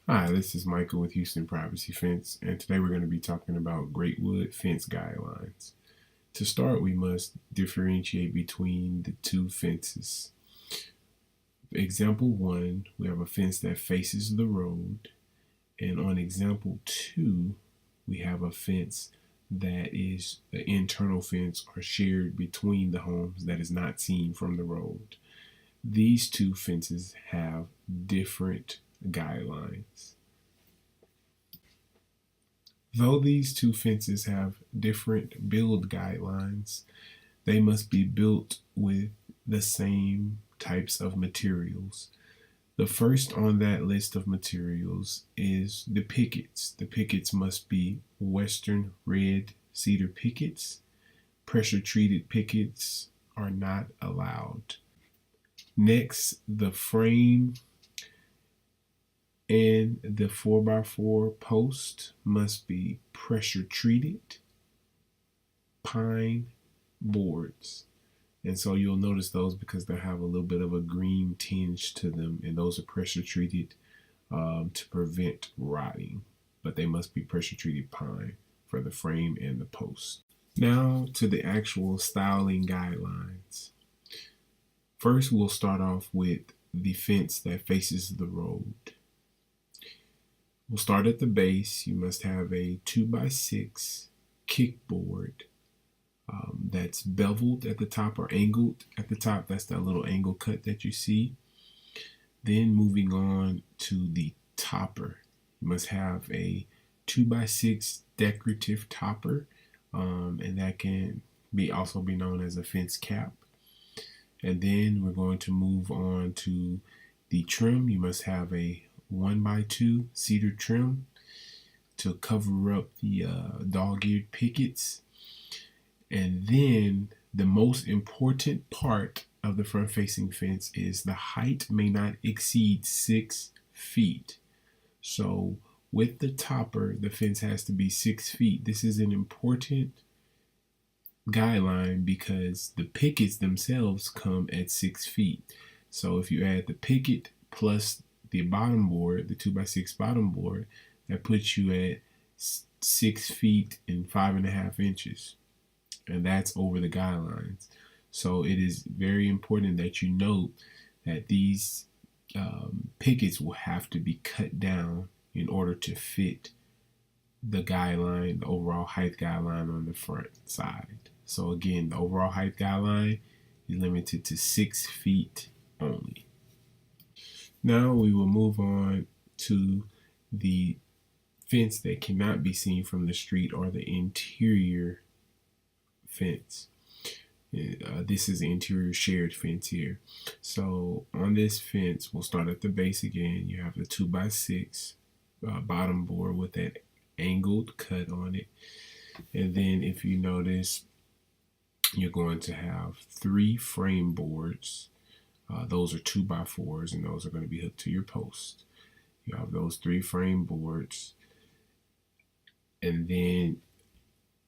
Hi, this is Michael with Houston Privacy Fence, and today we're going to be talking about Greatwood fence guidelines. To start, we must differentiate between the two fences. Example 1, we have a fence that faces the road, and on example 2, we have a fence that is the internal fence or shared between the homes that is not seen from the road. These two fences have different guidelines. Though these two fences have different build guidelines, they must be built with the same types of materials. The first on that list of materials is the pickets. The pickets must be Western red cedar pickets. Pressure treated pickets are not allowed. Next, the frame and the 4x4 post must be pressure treated pine boards. And so you'll notice those because they have a little bit of a green tinge to them, and those are pressure treated to prevent rotting, but they must be pressure treated pine for the frame and the post. Now to the actual styling guidelines. First, we'll start off with the fence that faces the road. We'll start at the base. You must have a 2x6 kickboard that's beveled at the top or angled at the top. That's that little angle cut that you see. Then moving on to the topper. You must have a 2x6 decorative topper, and that can also be known as a fence cap. And then we're going to move on to the trim. You must have a 1x2 cedar trim to cover up the dog-eared pickets. And then the most important part of the front-facing fence is the height may not exceed 6 feet. So with the topper, the fence has to be 6 feet. This is an important guideline because the pickets themselves come at 6 feet. So if you add the picket plus the bottom board, the 2x6 bottom board, that puts you at 6 feet and 5.5 inches. And that's over the guidelines. So it is very important that you note that these pickets will have to be cut down in order to fit the guideline, the overall height guideline on the front side. So again, the overall height guideline is limited to 6 feet only. Now we will move on to the fence that cannot be seen from the street or the interior fence. This is the interior shared fence here. So on this fence, we'll start at the base again. You have the 2x6 bottom board with that angled cut on it. And then if you notice, you're going to have 3 frame boards. Those are 2x4s, and those are going to be hooked to your post. You have those 3 frame boards. And then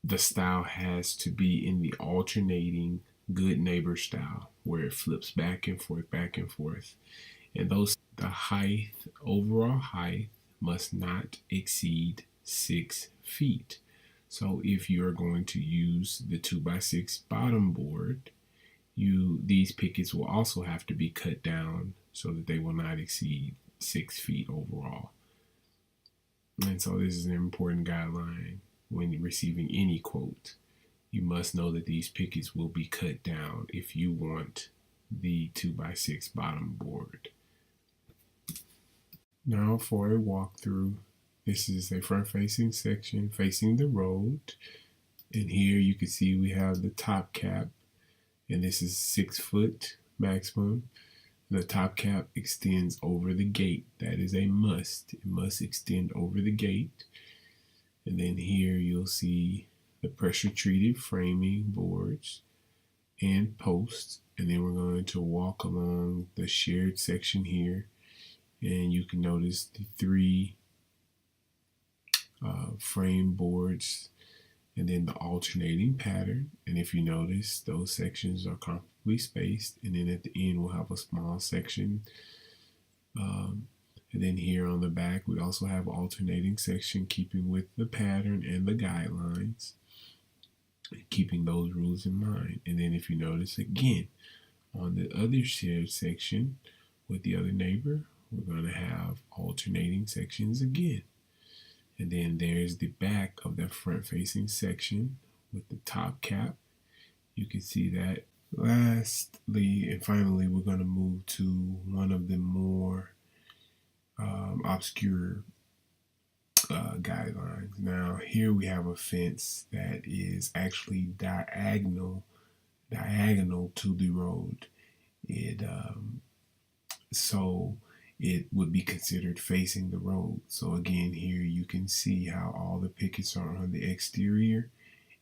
the style has to be in the alternating good neighbor style where it flips back and forth, back and forth. And the height, overall height, must not exceed 6 feet. So if you're going to use the 2x6 bottom board, these pickets will also have to be cut down so that they will not exceed 6 feet overall. And so this is an important guideline when receiving any quote. You must know that these pickets will be cut down if you want the 2x6 bottom board. Now for a walkthrough. This is a front-facing section facing the road. And here you can see we have the top cap, and this is 6 foot maximum. The top cap extends over the gate. That is a must. It must extend over the gate. And then here you'll see the pressure treated framing boards and posts. And then we're going to walk along the shared section here. And you can notice the 3 frame boards and then the alternating pattern. And if you notice, those sections are comfortably spaced. And then at the end, we'll have a small section And then here on the back, we also have alternating section, keeping with the pattern and the guidelines, keeping those rules in mind. And then if you notice again, on the other shared section with the other neighbor, we're going to have alternating sections again. And then there's the back of the front-facing section with the top cap. You can see that. Lastly and finally, we're going to move to one of the more obscure guidelines. Now, here we have a fence that is actually diagonal to the road. So it would be considered facing the road. So again, here you can see how all the pickets are on the exterior,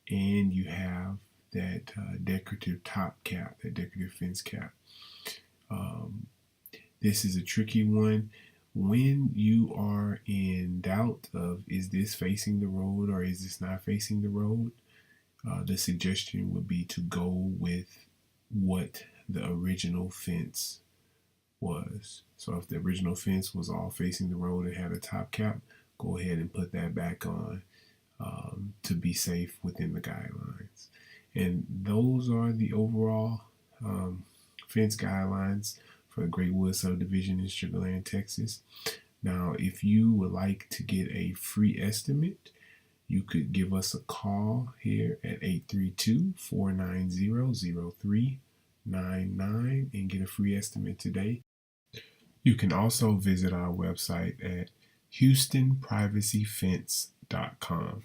and you have that decorative top cap, that decorative fence cap. This is a tricky one. When you are in doubt of, is this facing the road or is this not facing the road, the suggestion would be to go with what the original fence was. So if the original fence was all facing the road and had a top cap, go ahead and put that back on to be safe within the guidelines. And those are the overall fence guidelines for the Greatwood subdivision in Sugar Land, Texas. Now, if you would like to get a free estimate, you could give us a call here at 832-490-0399 and get a free estimate today. You can also visit our website at houstonprivacyfence.com.